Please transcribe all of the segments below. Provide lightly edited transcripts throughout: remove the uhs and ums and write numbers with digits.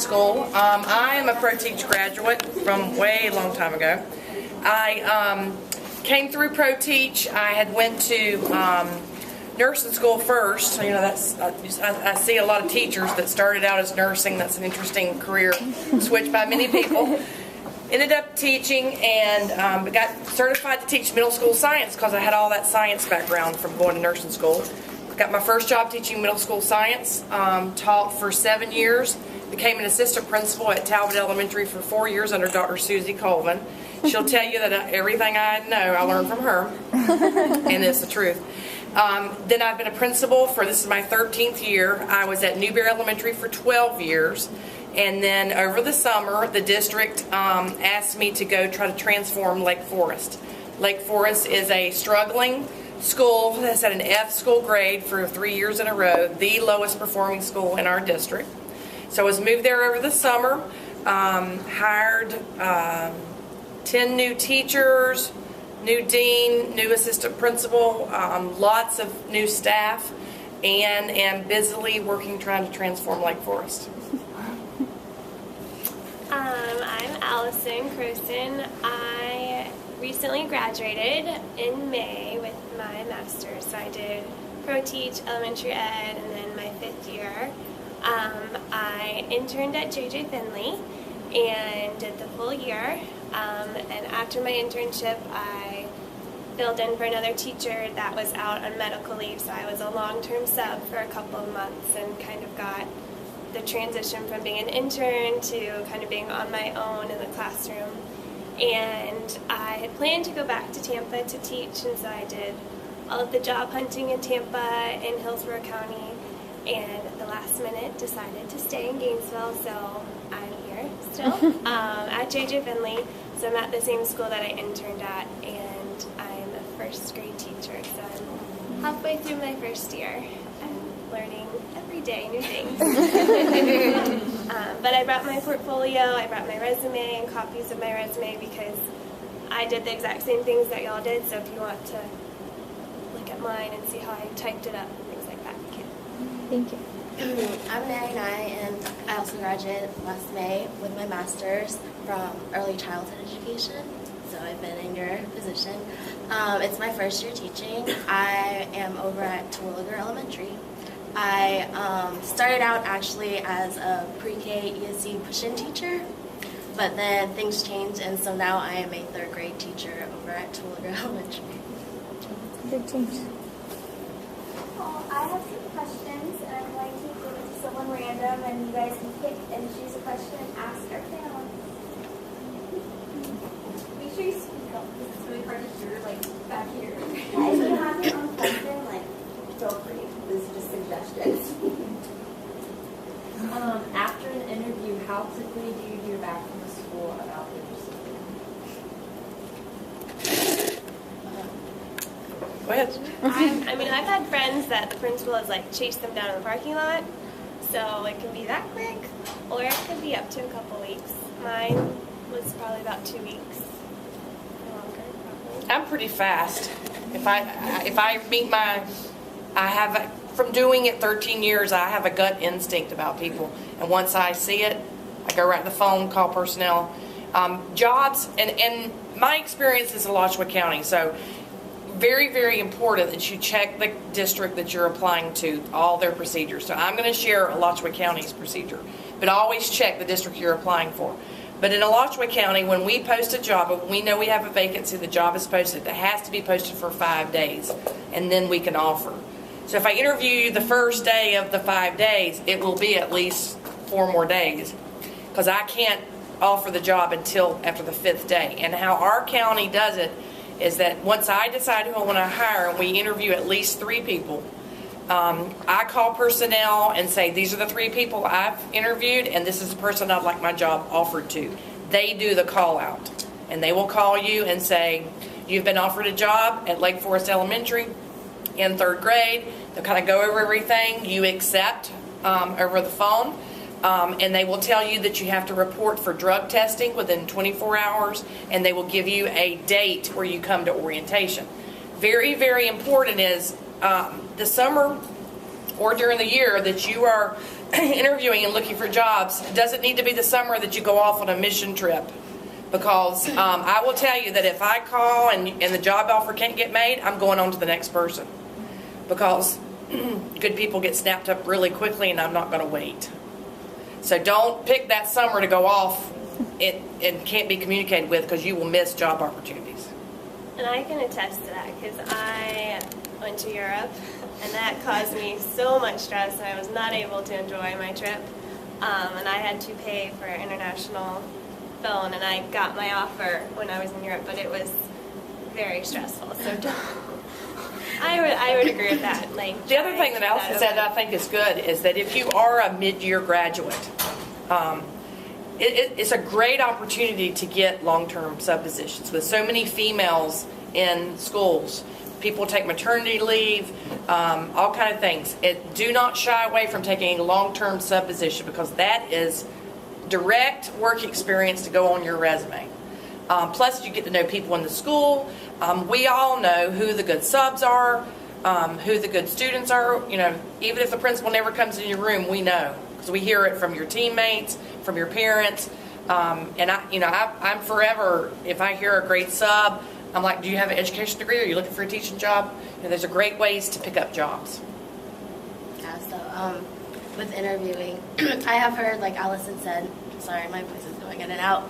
School. I am a ProTeach graduate from way long time ago. I came through ProTeach. I had went to nursing school first. You know, I see a lot of teachers that started out as nursing. That's an interesting career switch by many people. Ended up teaching and got certified to teach middle school science because I had all that science background from going to nursing school. Got my first job teaching middle school science, taught for 7 years, became an assistant principal at Terwiliger Elementary for 4 years under Dr. Susie Colvin. She'll tell you that everything I know I learned from her, and it's the truth. Then I've been a principal for, this is my 13th year. I was at Newberry Elementary for 12 years. And then over the summer, the district asked me to go try to transform Lake Forest. Lake Forest is a struggling school that's at an F school grade for 3 years in a row, the lowest performing school in our district. So I was moved there over the summer, hired 10 new teachers, new dean, new assistant principal, lots of new staff, and am busily working trying to transform Lake Forest. I'm Allison Crawson. I recently graduated in May with my master's. So I did ProTeach Elementary Ed and then my 5th year. I interned at JJ Finley and did the full year. And after my internship, I filled in for another teacher that was out on medical leave. So I was a long-term sub for a couple of months and kind of got the transition from being an intern to kind of being on my own in the classroom. And I had planned to go back to Tampa to teach, and so I did all of the job hunting in Tampa in Hillsborough County, and at the last minute decided to stay in Gainesville, so I'm here still at JJ Finley. So I'm at the same school that I interned at, and I'm a first grade teacher, so I'm halfway through my first year. I'm learning every day new things. But I brought my portfolio, I brought my resume and copies of my resume because I did the exact same things that y'all did, so if you want to look at mine and see how I typed it up and things like that, you can. Thank you. I'm Nariee Ny, and I also graduated last May with my master's from early childhood education, so I've been in your position. It's my first year teaching. I am over at Terwiliger Elementary. I started out actually as a pre-K ESC push-in teacher, but then things changed, and so now I am a 3rd grade teacher over at Terwiliger Elementary. Big change. Well, I have some questions, and I'm going to give it to someone random, and you guys can pick and choose a question and ask our panelists. Make sure you speak up, because it's really hard to hear, like, back here. If you have your own question, like, feel free. This is just suggestions. After an interview, how quickly do you hear back from the school about the recipient? Go ahead. I mean, I've had friends that the principal has like chased them down in the parking lot, so it can be that quick, or it could be up to a couple weeks. Mine was probably about 2 weeks. Longer, probably. I'm pretty fast. If I meet from doing it 13 years, I have a gut instinct about people. And once I see it, I go right to the phone, call personnel. Jobs, and my experience is in Alachua County, so very, very important that you check the district that you're applying to, all their procedures. So I'm going to share Alachua County's procedure, but always check the district you're applying for. But in Alachua County, when we post a job, when we know we have a vacancy, the job is posted, it has to be posted for 5 days, and then we can offer. So if I interview you the first day of the 5 days, it will be at least 4 more days, because I can't offer the job until after the 5th day. And how our county does it is that once I decide who I want to hire, and we interview at least 3 people, I call personnel and say, these are the 3 people I've interviewed, and this is the person I'd like my job offered to. They do the call out, and they will call you and say, you've been offered a job at Lake Forest Elementary in 3rd grade. They'll kind of go over everything. You accept over the phone, and they will tell you that you have to report for drug testing within 24 hours, and they will give you a date where you come to orientation. Very, very important is the summer or during the year that you are interviewing and looking for jobs, it doesn't need to be the summer that you go off on a mission trip. Because I will tell you that if I call and the job offer can't get made, I'm going on to the next person. Because good people get snapped up really quickly, and I'm not going to wait. So don't pick that summer to go off and can't be communicated with, because you will miss job opportunities. And I can attest to that because I went to Europe, and that caused me so much stress, and I was not able to enjoy my trip. And I had to pay for international phone, and I got my offer when I was in Europe, but it was very stressful. So I would agree with that. Like, the other thing that Allison said that I think is good is that if you are a mid-year graduate, it's a great opportunity to get long-term sub-positions. With so many females in schools, people take maternity leave, all kind of things. Do not shy away from taking a long-term sub-position, because that is direct work experience to go on your resume. Plus, you get to know people in the school. We all know who the good subs are, who the good students are. You know, even if the principal never comes in your room, we know, because we hear it from your teammates, from your parents. And I'm forever, if I hear a great sub, I'm like, do you have an education degree? Are you looking for a teaching job? You know, there's a great ways to pick up jobs. Yeah, so with interviewing, I have heard, like Allison said, sorry, my voice is going in and out.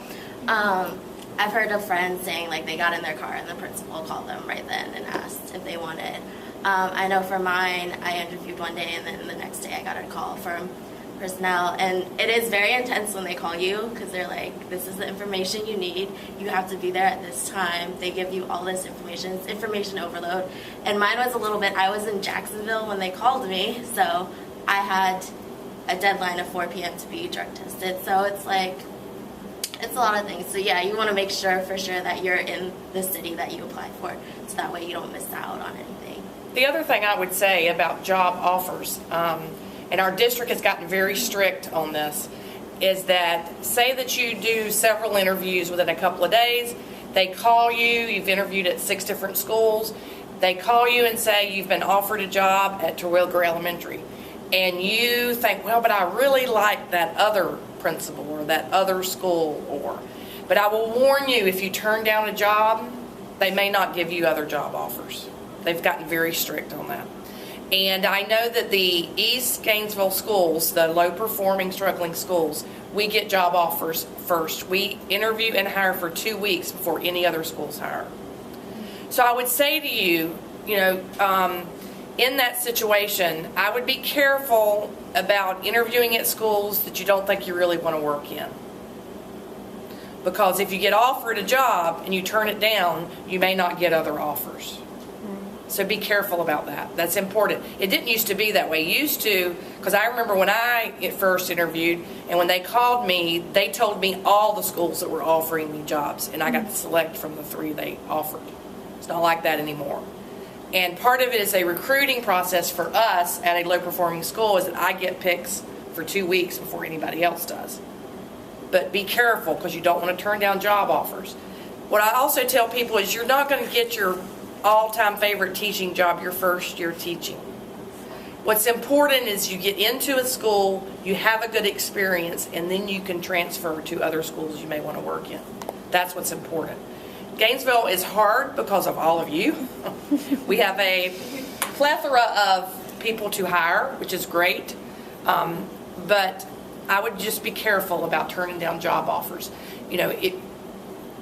I've heard of friends saying, like, they got in their car and the principal called them right then and asked if they wanted. I know for mine, I interviewed one day, and then the next day I got a call from personnel, and it is very intense when they call you, because they're like, this is the information you need, you have to be there at this time. They give you all this information. It's information overload. And mine was a little bit, I was in Jacksonville when they called me, so I had a deadline of 4 p.m. to be drug tested. So it's like, it's a lot of things. So yeah, you want to make sure for sure that you're in the city that you applied for, so that way you don't miss out on anything. The other thing I would say about job offers, and our district has gotten very strict on this, is that say that you do several interviews within a couple of days, they call you, you've interviewed at 6 different schools, they call you and say you've been offered a job at Terwiliger Elementary, and you think, well, but I really like that other principal or that other school, but I will warn you, if you turn down a job, they may not give you other job offers. They've gotten very strict on that. And I know that the East Gainesville schools, the low-performing, struggling schools, we get job offers first. We interview and hire for 2 weeks before any other schools hire. So I would say to you, in that situation, I would be careful about interviewing at schools that you don't think you really want to work in. Because if you get offered a job and you turn it down, you may not get other offers. So be careful about that. That's important. It didn't used to be that way. It used to, because I remember when I first interviewed, and when they called me, they told me all the schools that were offering me jobs, and I got to select from the 3 they offered. It's not like that anymore. And part of it is a recruiting process for us at a low-performing school, is that I get picks for 2 weeks before anybody else does. But be careful, because you don't want to turn down job offers. What I also tell people is you're not going to get your all-time favorite teaching job your first year teaching. What's important is you get into a school, you have a good experience, and then you can transfer to other schools you may want to work in. That's what's important. Gainesville is hard because of all of you. We have a plethora of people to hire, which is great, but I would just be careful about turning down job offers.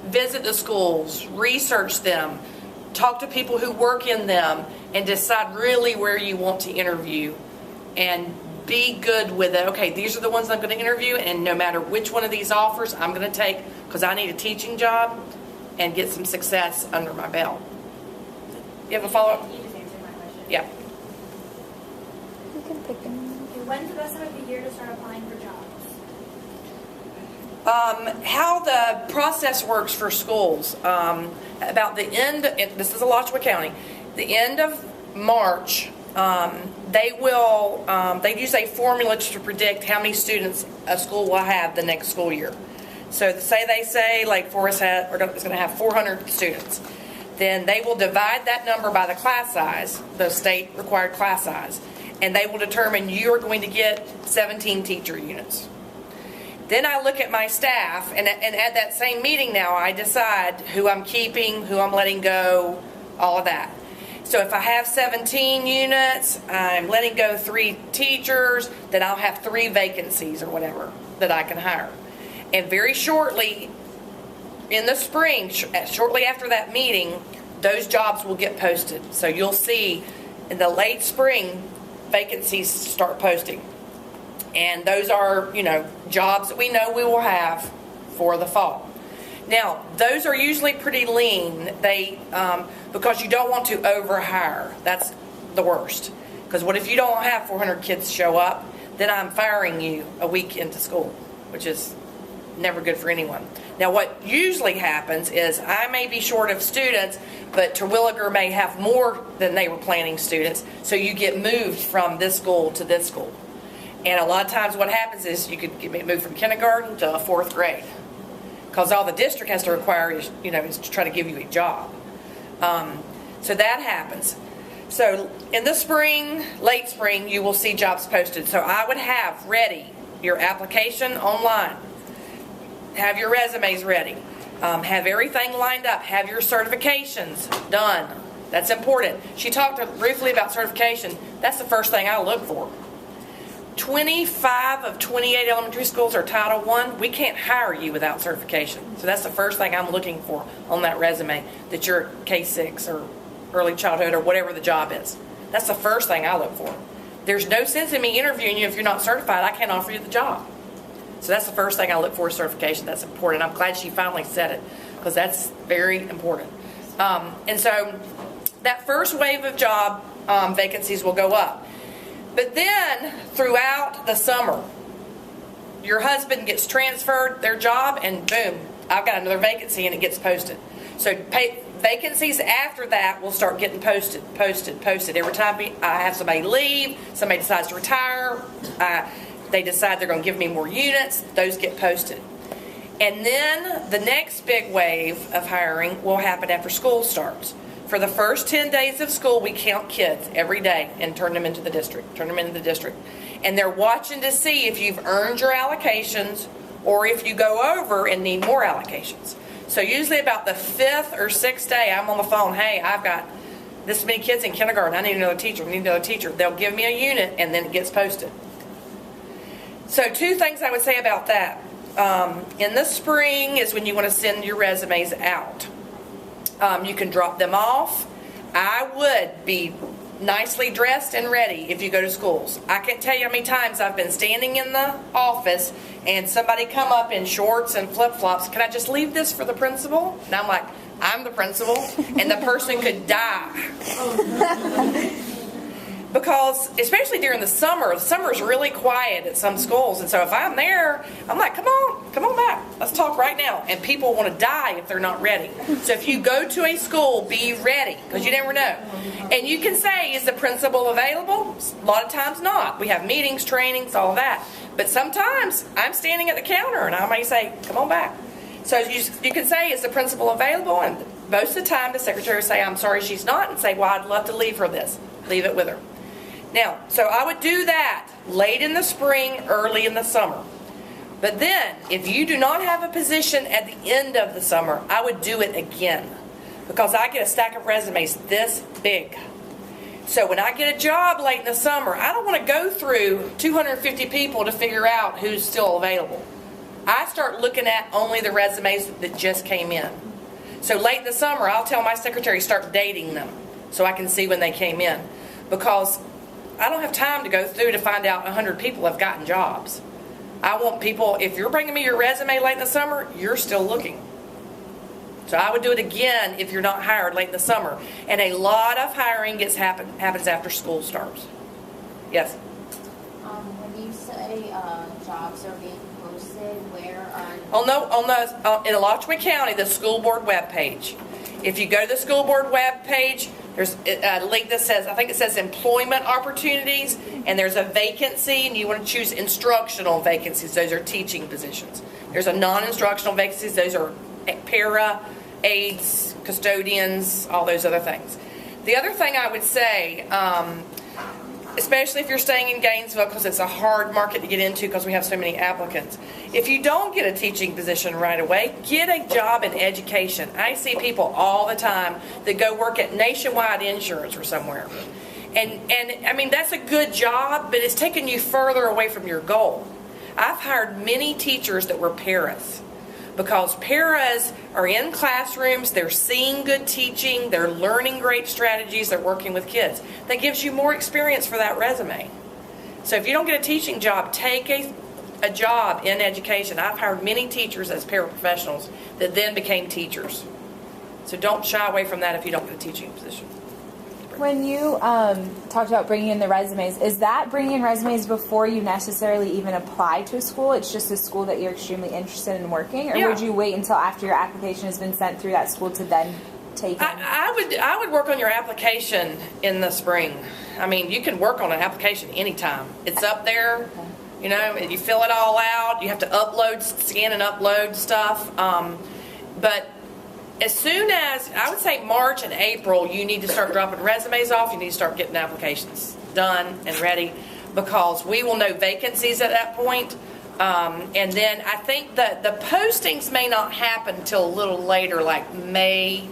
Visit the schools, research them, talk to people who work in them, and decide really where you want to interview, and be good with it. Okay, these are the ones I'm going to interview, and no matter which one of these offers I'm going to take, because I need a teaching job and get some success under my belt. You have a follow-up? You just answered my question. Yeah. You can pick them. When's the best time of the year to start applying for jobs? How the process works for schools, about the end, this is Alachua County, the end of March, they use a formula to predict how many students a school will have the next school year. So they say Lake Forest is going to have 400 students. Then they will divide that number by the class size, the state required class size, and they will determine you're going to get 17 teacher units. Then I look at my staff, and at that same meeting now, I decide who I'm keeping, who I'm letting go, all of that. So if I have 17 units, I'm letting go 3 teachers, then I'll have 3 vacancies or whatever that I can hire. And very shortly, in the spring, shortly after that meeting, those jobs will get posted. So you'll see in the late spring, vacancies start posting. And those are, jobs that we know we will have for the fall. Now, those are usually pretty lean. Because you don't want to overhire. That's the worst. Because what if you don't have 400 kids show up? Then I'm firing you a week into school, which is never good for anyone. Now, what usually happens is I may be short of students, but Terwiliger may have more than they were planning students, so you get moved from this school to this school. And a lot of times what happens is you could get moved from kindergarten to 4th grade, because all the district has to require is to try to give you a job. So that happens. So in the spring, late spring, you will see jobs posted. So I would have ready your application online. Have your resumes ready. Have everything lined up. Have your certifications done. That's important. She talked briefly about certification. That's the first thing I look for. 25 of 28 elementary schools are Title I. We can't hire you without certification. So that's the first thing I'm looking for on that resume, that you're K-6 or early childhood or whatever the job is. That's the first thing I look for. There's no sense in me interviewing you if you're not certified. I can't offer you the job. So that's the first thing I look for, is certification. That's important. I'm glad she finally said it, because that's very important. And so that first wave of job vacancies will go up. But then throughout the summer, your husband gets transferred their job, and boom, I've got another vacancy, and it gets posted. So vacancies after that will start getting posted. Every time I have somebody leave, somebody decides to retire, they decide they're going to give me more units, those get posted. And then the next big wave of hiring will happen after school starts. For the first 10 days of school, we count kids every day and turn them into the district. And they're watching to see if you've earned your allocations or if you go over and need more allocations. So usually about the 5th or 6th day, I'm on the phone. Hey, I've got this many kids in kindergarten. I need another teacher. They'll give me a unit, and then it gets posted. So 2 things I would say about that. In the spring is when you want to send your resumes out. You can drop them off. I would be nicely dressed and ready if you go to schools. I can't tell you how many times I've been standing in the office and somebody come up in shorts and flip-flops. Can I just leave this for the principal? And I'm like, I'm the principal, and the person could die. Because, especially during the summer is really quiet at some schools. And so if I'm there, I'm like, come on back. Let's talk right now. And people want to die if they're not ready. So if you go to a school, be ready, because you never know. And you can say, is the principal available? A lot of times not. We have meetings, trainings, all of that. But sometimes I'm standing at the counter and I may say, come on back. So you can say, is the principal available? And most of the time the secretary will say, I'm sorry she's not, and say, well, I'd love to leave her this. Leave it with her. Now, so I would do that late in the spring, early in the summer. But then, if you do not have a position at the end of the summer, I would do it again. Because I get a stack of resumes this big. So when I get a job late in the summer, I don't want to go through 250 people to figure out who's still available. I start looking at only the resumes that just came in. So late in the summer, I'll tell my secretary, start dating them so I can see when they came in. Because I don't have time to go through to find out 100 people have gotten jobs. I want people, if you're bringing me your resume late in the summer, you're still looking. So I would do it again if you're not hired late in the summer. And a lot of hiring happens after school starts. Yes? When you say jobs are being posted, where are in Alachua County, the school board webpage. If you go to the school board webpage, there's a link that says, I think it says employment opportunities, and there's a vacancy, and you want to choose instructional vacancies. Those are teaching positions. There's a non-instructional vacancies. Those are para, aides, custodians, all those other things. The other thing I would say especially if you're staying in Gainesville, because it's a hard market to get into because we have so many applicants. If you don't get a teaching position right away, get a job in education. I see people all the time that go work at Nationwide Insurance or somewhere. And I mean, that's a good job, but it's taking you further away from your goal. I've hired many teachers that were paras, because paras are in classrooms, they're seeing good teaching, they're learning great strategies, they're working with kids. That gives you more experience for that resume. So if you don't get a teaching job, take a job in education. I've hired many teachers as paraprofessionals that then became teachers. So don't shy away from that if you don't get a teaching position. When you talked about bringing in the resumes, is that bringing in resumes before you necessarily even apply to a school? It's just a school that you're extremely interested in working? Or Yeah. would you wait until after your application has been sent through that school to then take it? I would work on your application in the spring. I mean, you can work on an application anytime. It's up there, you know, you fill it all out. You have to scan and upload stuff. But as soon as, I would say March and April, you need to start dropping resumes off. You need to start getting applications done and ready, because we will know vacancies at that point. And then I think that the postings may not happen until a little later, like May,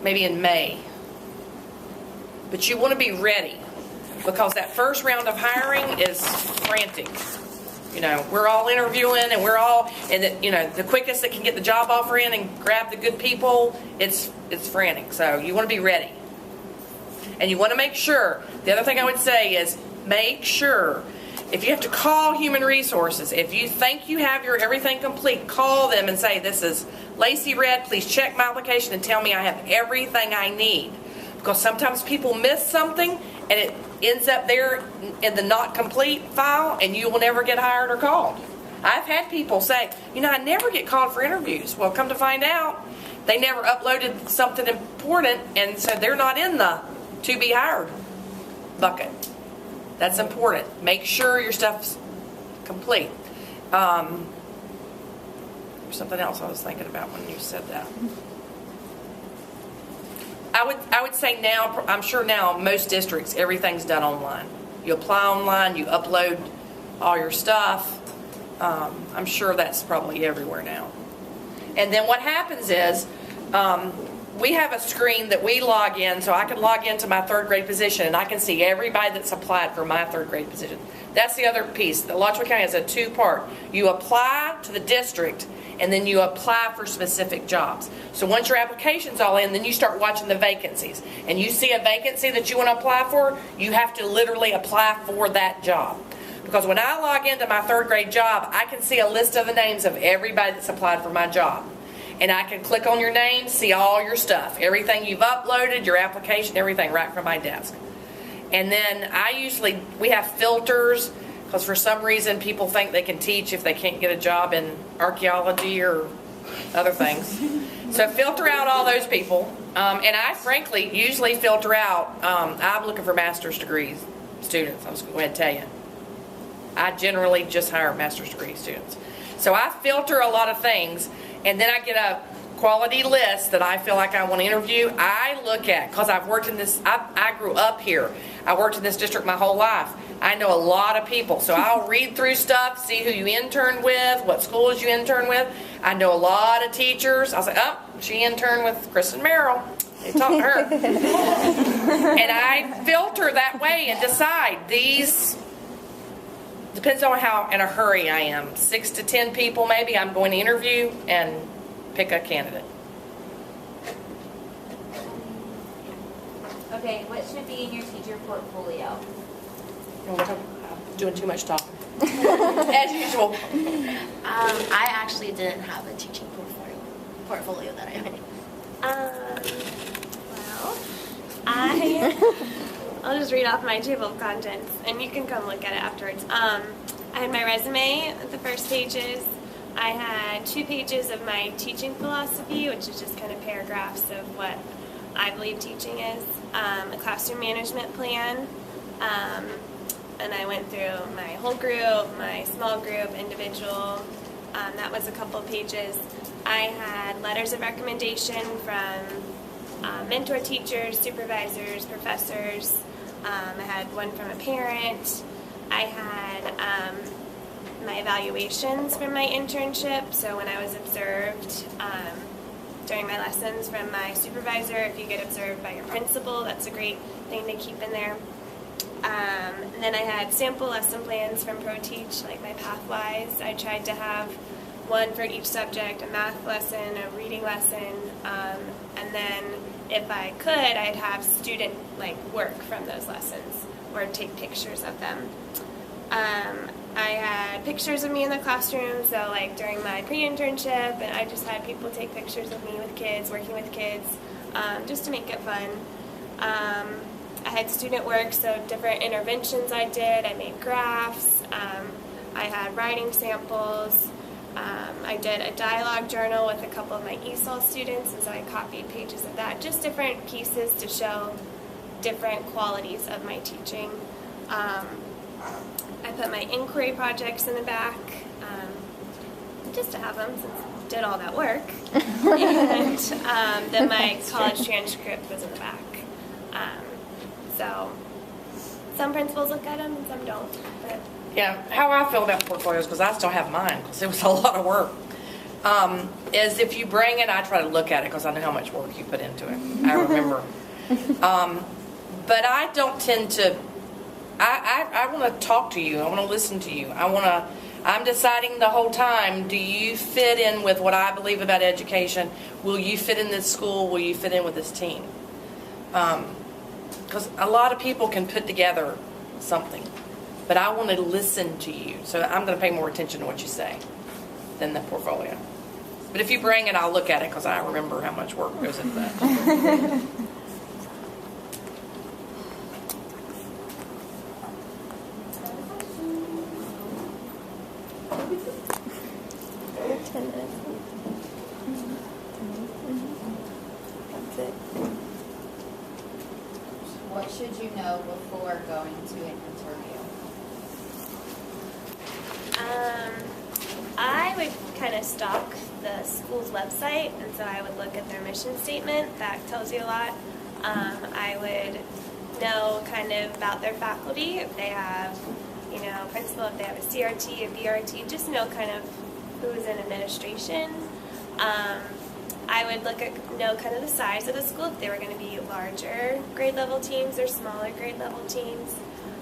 maybe in May. But you want to be ready, because that first round of hiring is frantic. You know, we're all interviewing, and the quickest that can get the job offer in and grab the good people, it's frantic. So you want to be ready. And you want to make sure, the other thing I would say is make sure, if you have to call Human Resources, if you think you have your everything complete, call them and say, this is Laci Redd, please check my application and tell me I have everything I need. Because sometimes people miss something and it ends up there in the not complete file, and you will never get hired or called. I've had people say, I never get called for interviews. Well, come to find out, they never uploaded something important, and so they're not in the to be hired bucket. That's important. Make sure your stuff's complete. There's something else I was thinking about when you said that. I would say now, I'm sure now most districts, everything's done online. You apply online, you upload all your stuff. I'm sure that's probably everywhere now. And then what happens is, we have a screen that we log in, so I can log into my third grade position and I can see everybody that's applied for my third grade position. That's the other piece. The Laci County has a two-part. You apply to the district, and then you apply for specific jobs. So once your application's all in, then you start watching the vacancies. And you see a vacancy that you want to apply for, you have to literally apply for that job. Because when I log into my third grade job, I can see a list of the names of everybody that's applied for my job. And I can click on your name, see all your stuff, everything you've uploaded, your application, everything right from my desk. And then we have filters, because for some reason people think they can teach if they can't get a job in archaeology or other things. So filter out all those people. And I frankly usually filter out, I'm looking for master's degree students. I'm just going to tell you. I generally just hire master's degree students. So I filter a lot of things, and then I get a quality list that I feel like I want to interview. I look at, because I've worked in this, I grew up here. I worked in this district my whole life. I know a lot of people. So I'll read through stuff, see who you interned with, what schools you interned with. I know a lot of teachers. I'll say, she interned with Kristen Merrill. They talked to her. And I filter that way and decide these. Depends on how in a hurry I am. 6 to 10 people maybe I'm going to interview and pick a candidate. Okay, what should be in your teacher portfolio? I'm doing too much talking. As usual. I actually didn't have a teaching portfolio that I made. I'll just read off my table of contents, and you can come look at it afterwards. I had my resume, the first pages. I had 2 pages of my teaching philosophy, which is just kind of paragraphs of what I believe teaching is, a classroom management plan, and I went through my whole group, my small group, individual. That was a couple of pages. I had letters of recommendation from mentor teachers, supervisors, professors. I had one from a parent. I had my evaluations from my internship. So when I was observed during my lessons from my supervisor, if you get observed by your principal, that's a great thing to keep in there. And then I had sample lesson plans from ProTeach, like my Pathwise. I tried to have one for each subject, a math lesson, a reading lesson, and then if I could, I'd have student work from those lessons or take pictures of them. I had pictures of me in the classroom, so like during my pre-internship, and I just had people take pictures of me with kids, working with kids, just to make it fun. I had student work, so different interventions I did. I made graphs. I had writing samples. I did a dialogue journal with a couple of my ESOL students, and so I copied pages of that. Just different pieces to show different qualities of my teaching. I put my inquiry projects in the back, just to have them since I did all that work. And then my college transcript was in the back. So some principals look at them and some don't. But Yeah, how I feel about portfolios, because I still have mine, because it was a lot of work, is if you bring it, I try to look at it, because I know how much work you put into it. I remember. But I don't tend to, I want to talk to you. I want to listen to you. I'm deciding the whole time, do you fit in with what I believe about education? Will you fit in this school? Will you fit in with this team? Because a lot of people can put together something. But I want to listen to you, so I'm going to pay more attention to what you say than the portfolio. But if you bring it, I'll look at it, because I remember how much work goes into that. What should you know before going to an interview? I would kind of stalk the school's website, and so I would look at their mission statement. That tells you a lot. I would know kind of about their faculty, if they have, a principal, if they have a CRT, a BRT, just know kind of who's in administration. I would know kind of the size of the school, if they were going to be larger grade level teams or smaller grade level teams.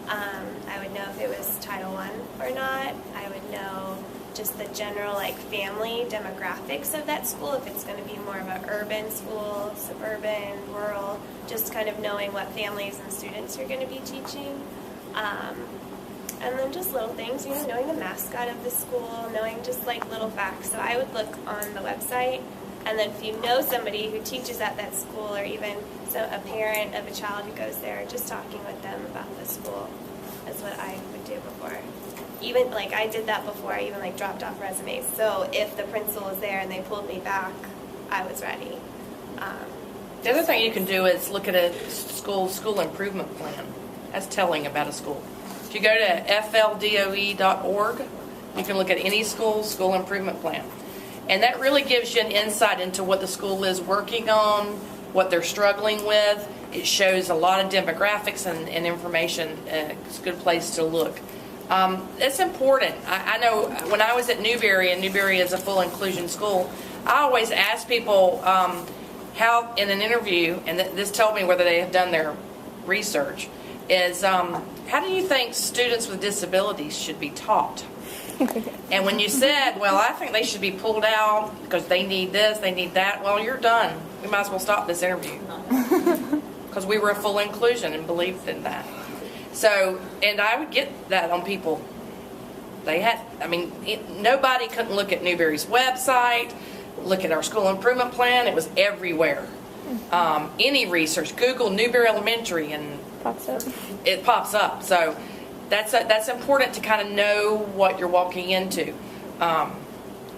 I would know if it was Title I or not. I would know just the general family demographics of that school, if it's going to be more of an urban school, suburban, rural, just kind of knowing what families and students you're going to be teaching. And then just little things, knowing the mascot of the school, knowing just little facts. So I would look on the website, and then if you know somebody who teaches at that school, or even a parent of a child who goes there, just talking with them about the school is what I would do before. Even I did that before I even dropped off resumes. So if the principal was there and they pulled me back, I was ready. The other thing you can do is look at a school improvement plan. That's telling about a school. If you go to fldoe.org, you can look at any school improvement plan. And that really gives you an insight into what the school is working on, what they're struggling with. It shows a lot of demographics and information. It's a good place to look. It's important. I know when I was at Newberry, and Newberry is a full inclusion school, I always ask people how, in an interview, and this told me whether they have done their research, is how do you think students with disabilities should be taught? And when you said, well, I think they should be pulled out because they need this, they need that, well, you're done. We might as well stop this interview. Because we were a full inclusion and believed in that. So, and I would get that on people. Nobody couldn't look at Newberry's website, look at our school improvement plan. It was everywhere. Any research, Google Newberry Elementary, and it pops up. So that's important to kind of know what you're walking into. And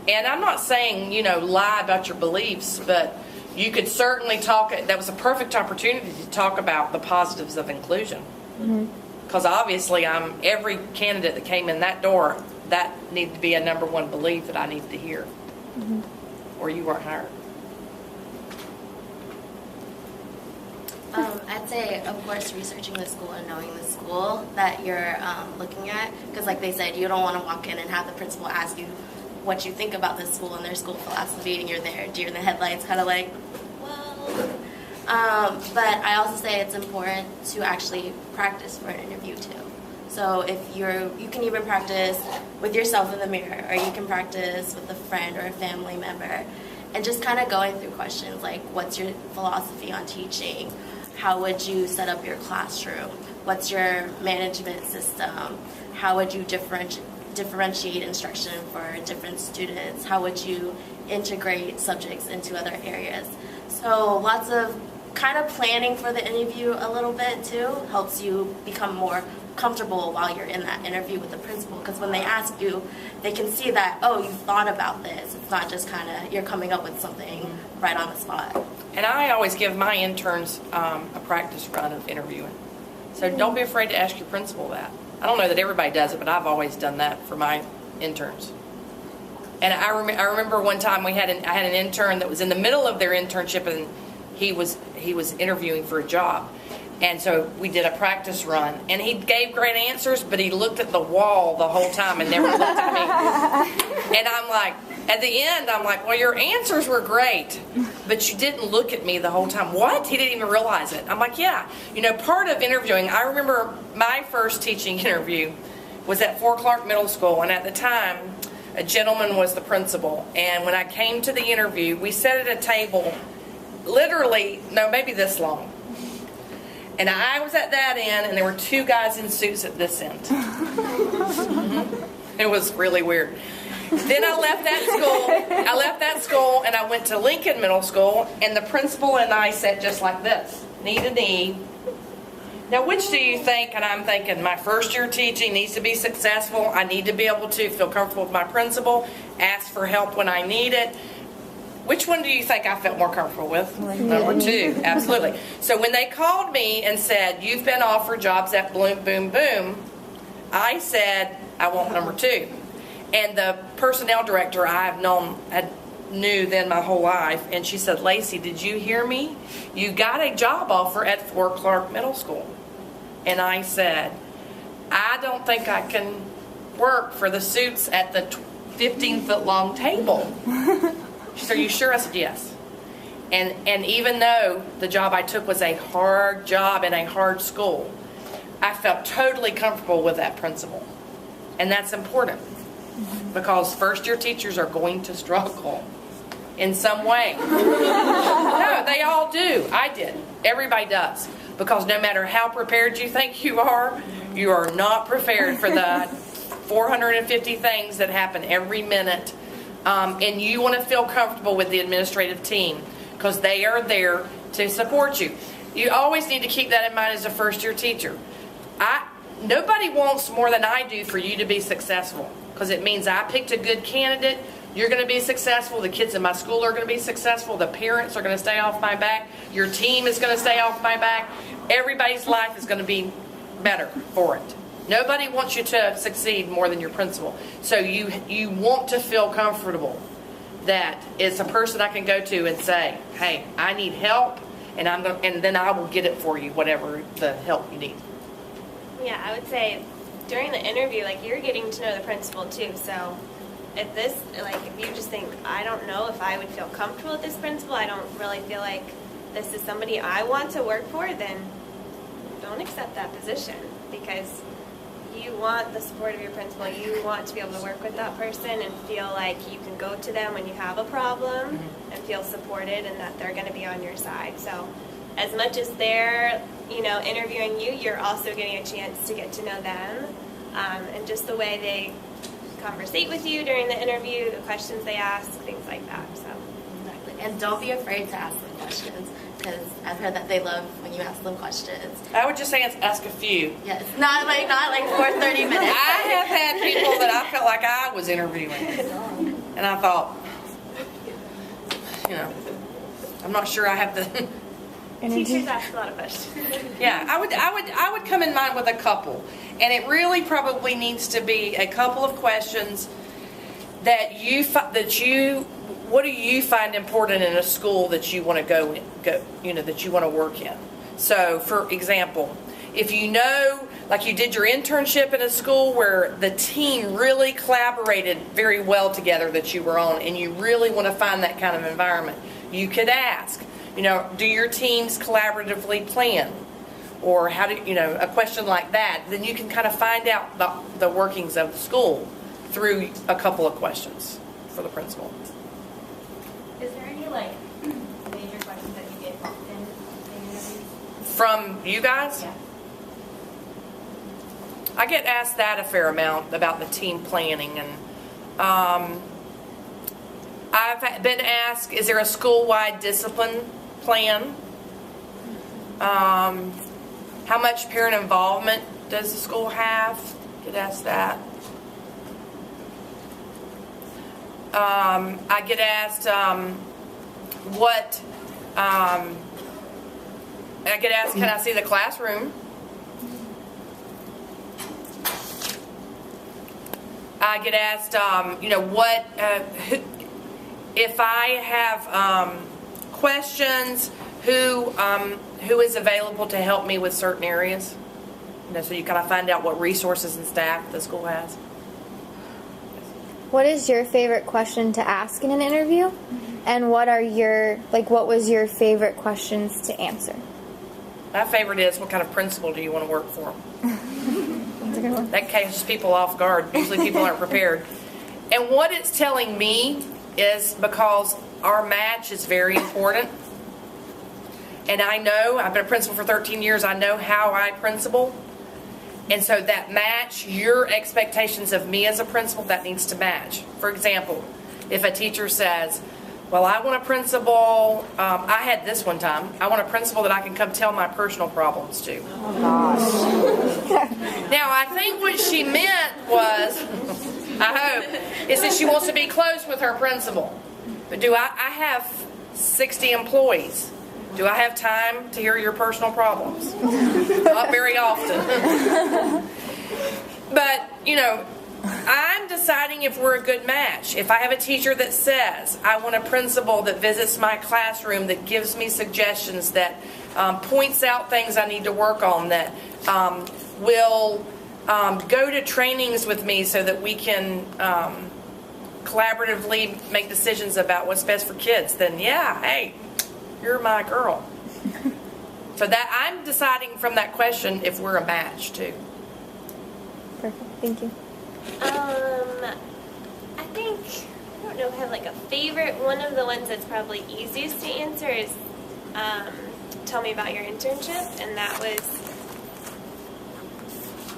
I'm not saying, lie about your beliefs, but you could certainly talk. That was a perfect opportunity to talk about the positives of inclusion. Because obviously, every candidate that came in that door, that needed to be a number one belief that I needed to hear, or you weren't hired. I'd say, of course, researching the school and knowing the school that you're looking at. Because like they said, you don't want to walk in and have the principal ask you what you think about this school and their school philosophy, and you're there deer in the headlights, kind of like, well. But I also say it's important to actually practice for an interview too. So if you can even practice with yourself in the mirror, or you can practice with a friend or a family member, and just kind of going through questions like, what's your philosophy on teaching? How would you set up your classroom? What's your management system? How would you differentiate instruction for different students? How would you integrate subjects into other areas? So lots of kind of planning for the interview a little bit too helps you become more comfortable while you're in that interview with the principal, because when they ask you, they can see that, oh, you've thought about this. It's not just kind of you're coming up with something right on the spot. And I always give my interns a practice run of interviewing. So don't be afraid to ask your principal that. I don't know that everybody does it, but I've always done that for my interns. And I remember one time I had an intern that was in the middle of their internship, and he was interviewing for a job. And so we did a practice run, and he gave great answers, but he looked at the wall the whole time and never looked at me. And I'm like, at the end, I'm like, well, your answers were great, but you didn't look at me the whole time. What? He didn't even realize it. I'm like, yeah. You know, part of interviewing, I remember my first teaching interview was at Fort Clark Middle School, and at the time, a gentleman was the principal. And when I came to the interview, we sat at a table, literally, no, maybe this long. And I was at that end, and there were two guys in suits at this end. It was really weird. Then I left that school, and I went to Lincoln Middle School, and the principal and I sat just like this, knee to knee. Now, which do you think? And I'm thinking, my first year teaching needs to be successful. I need to be able to feel comfortable with my principal, ask for help when I need it. Which one do you think I felt more comfortable with? Number two, absolutely. So when they called me and said, you've been offered jobs at Boom Boom Boom, I said, I want number two. And the personnel director I knew then my whole life, and she said, Laci, did you hear me? You got a job offer at Fort Clark Middle School. And I said, I don't think I can work for the suits at the 15-foot long table. She said, are you sure? I said, yes. And even though the job I took was a hard job in a hard school, I felt totally comfortable with that principal. And that's important, because first-year teachers are going to struggle in some way. No, they all do. I did. Everybody does. Because no matter how prepared you think you are not prepared for the 450 things that happen every minute. And you want to feel comfortable with the administrative team, because they are there to support you. You always need to keep that in mind as a first-year teacher. Nobody wants more than I do for you to be successful, because it means I picked a good candidate. You're going to be successful. The kids in my school are going to be successful. The parents are going to stay off my back. Your team is going to stay off my back. Everybody's life is going to be better for it. Nobody wants you to succeed more than your principal. So you want to feel comfortable that it's a person I can go to and say, hey, I need help, and then I will get it for you, whatever the help you need. Yeah, I would say during the interview, like, you're getting to know the principal too. So if you just think, I don't know if I would feel comfortable with this principal, I don't really feel like this is somebody I want to work for, then don't accept that position, because you want the support of your principal. You want to be able to work with that person and feel like you can go to them when you have a problem and feel supported, and that they're going to be on your side. So as much as they're, interviewing you, you're also getting a chance to get to know them, and just the way they conversate with you during the interview, the questions they ask, things like that. So Exactly. And don't be afraid to ask them questions, because I've heard that they love when you ask them questions. I would just say ask a few. Yes, not like for 30 minutes. I have had people that I felt like I was interviewing, and I thought, I'm not sure I have the. Teachers ask a lot of questions. Yeah, I would come in mind with a couple, and it really probably needs to be a couple of questions that what do you find important in a school that you want to that you want to work in? So, for example, if you know, like you did your internship in a school where the team really collaborated very well together that you were on, and you really want to find that kind of environment, you could ask, do your teams collaboratively plan? Or how do, a question like that. Then you can kind of find out the workings of the school through a couple of questions for the principal. Is there any major questions that you get often in interviews? From you guys? Yeah. I get asked that a fair amount about the team planning, and I've been asked, is there a school-wide discipline plan? How much parent involvement does the school have? Get asked that. I get asked can I see the classroom? I get asked, if I have questions, who is available to help me with certain areas? So you kind of find out what resources and staff the school has. What is your favorite question to ask in an interview? And what was your favorite questions to answer? My favorite is, what kind of principal do you want to work for? That's a good one. That catches people off guard. Usually people aren't prepared. And what it's telling me is, because our match is very important. And I know, I've been a principal for 13 years, I know how I principal. And so that match, your expectations of me as a principal, that needs to match. For example, if a teacher says, well, I want a principal, I had this one time, I want a principal that I can come tell my personal problems to. Oh, gosh. Now, I think what she meant was, I hope, is that she wants to be close with her principal. But I have 60 employees. Do I have time to hear your personal problems? Not very often. But, I'm deciding if we're a good match. If I have a teacher that says, I want a principal that visits my classroom, that gives me suggestions, that points out things I need to work on, that will go to trainings with me so that we can collaboratively make decisions about what's best for kids, then yeah, hey, you're my girl. So that I'm deciding from that question if we're a match too. Perfect. Thank you. I think, I don't know if I have a favorite. One of the ones that's probably easiest to answer is, tell me about your internship. And that was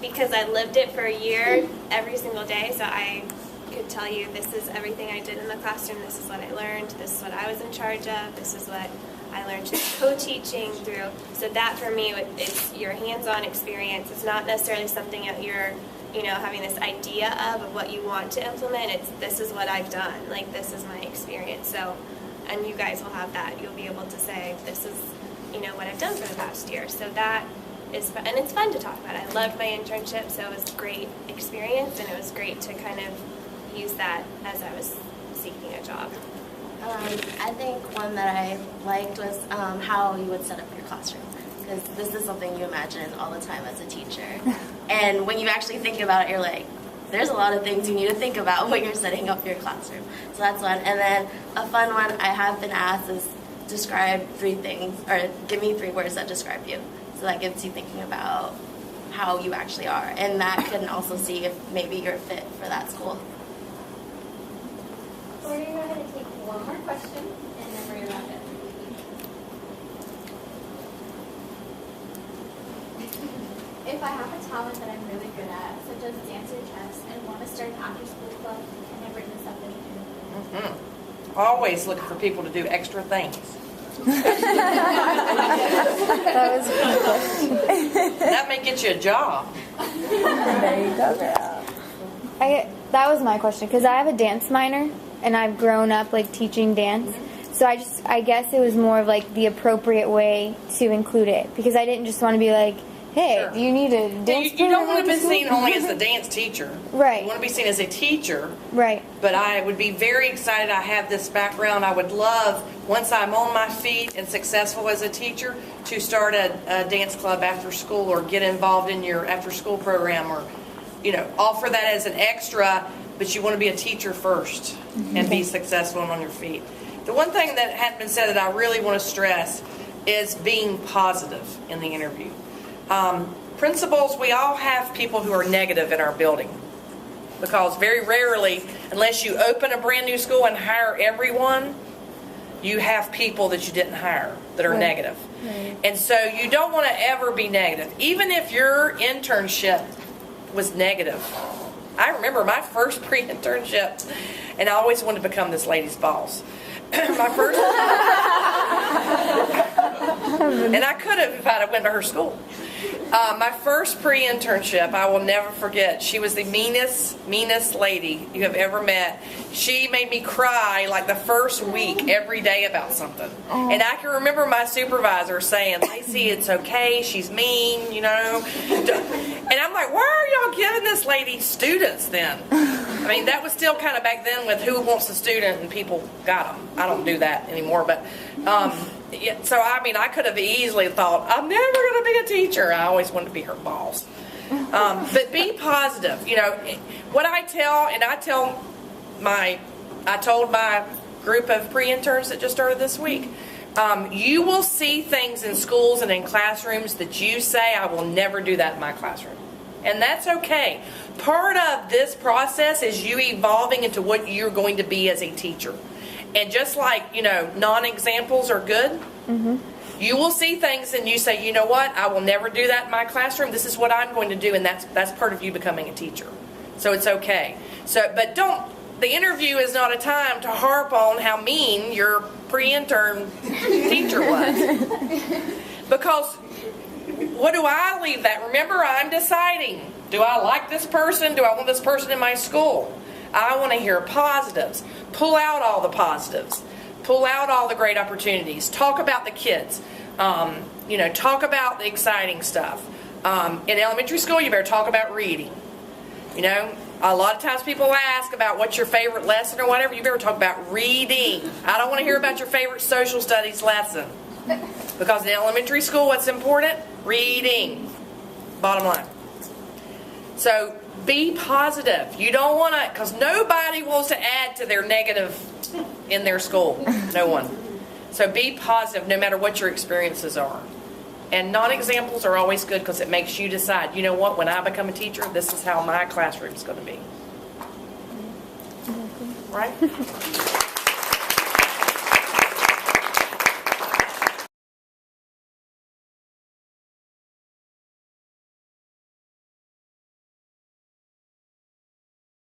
because I lived it for a year every single day. So I could tell you, this is everything I did in the classroom. This is what I learned. This is what I was in charge of. This is what I learned co-teaching through. So that for me is your hands-on experience. It's not necessarily something that you're having this idea of what you want to implement. It's, this is what I've done. This is my experience. So, and you guys will have that. You'll be able to say, this is, what I've done for the past year. So that is fun. And it's fun to talk about. I loved my internship, so it was a great experience, and it was great to kind of use that as I was seeking a job. I think one that I liked was how you would set up your classroom. Because this is something you imagine all the time as a teacher. And when you actually think about it, you're like, there's a lot of things you need to think about when you're setting up your classroom. So that's one. And then a fun one I have been asked is describe 3 things, or give me 3 words that describe you. So that gets you thinking about how you actually are. And that can also see if maybe you're fit for that school. So we're going to take one more question, and then we're going to wrap it. If I have a talent that I'm really good at, such as dance or chess, and want to start an after-school club, can I bring this up in an interview? Mm-hmm. Always looking for people to do extra things. That was a good question. That may get you a job. There you go, girl. That was my question, because I have a dance minor, and I've grown up teaching dance. So I guess it was more of the appropriate way to include it, because I didn't just want to be hey, Sure. you need a dance You don't program want to at be the seen school? only as a dance teacher. Right. You want to be seen as a teacher. Right. But I would be very excited. I have this background. I would love, once I'm on my feet and successful as a teacher, to start a dance club after school or get involved in your after school program or, offer that as an extra, but you want to be a teacher first and be successful and on your feet. The one thing that hadn't been said that I really want to stress is being positive in the interview. Principals, we all have people who are negative in our building because very rarely, unless you open a brand new school and hire everyone, you have people that you didn't hire that are negative. Right. And so you don't want to ever be negative. Even if your internship was negative. I remember my first pre-internship, and I always wanted to become this lady's boss. My first, and I could have if I'd have went to her school. My first pre-internship, I will never forget. She was the meanest lady you have ever met. She made me cry like the first week every day about something. Oh. And I can remember my supervisor saying, "Laci, it's okay. She's mean, And I'm like, why are y'all giving this lady students then? I mean, that was still kind of back then with who wants a student and people got them. I don't do that anymore, but so I could have easily thought, I'm never going to be a teacher. I always wanted to be her boss. But be positive. What I tell, and I told my group of pre-interns that just started this week, you will see things in schools and in classrooms that you say, I will never do that in my classroom. And that's okay. Part of this process is you evolving into what you're going to be as a teacher. And just like, non-examples are good, mm-hmm. You will see things and you say, you know what, I will never do that in my classroom. This is what I'm going to do, and that's part of you becoming a teacher. So it's okay. But the interview is not a time to harp on how mean your pre-intern teacher was. Because what do I leave that? Remember, I'm deciding, do I like this person? Do I want this person in my school? I want to hear positives. Pull out all the positives. Pull out all the great opportunities. Talk about the kids. Talk about the exciting stuff. In elementary school, you better talk about reading. A lot of times people ask about what's your favorite lesson or whatever. You better talk about reading. I don't want to hear about your favorite social studies lesson. Because in elementary school, what's important? Reading. Bottom line. So be positive. You don't want to, because nobody wants to add to their negative in their school. No one. So be positive no matter what your experiences are. And non-examples are always good because it makes you decide, you know what, when I become a teacher, this is how my classroom is going to be. Right?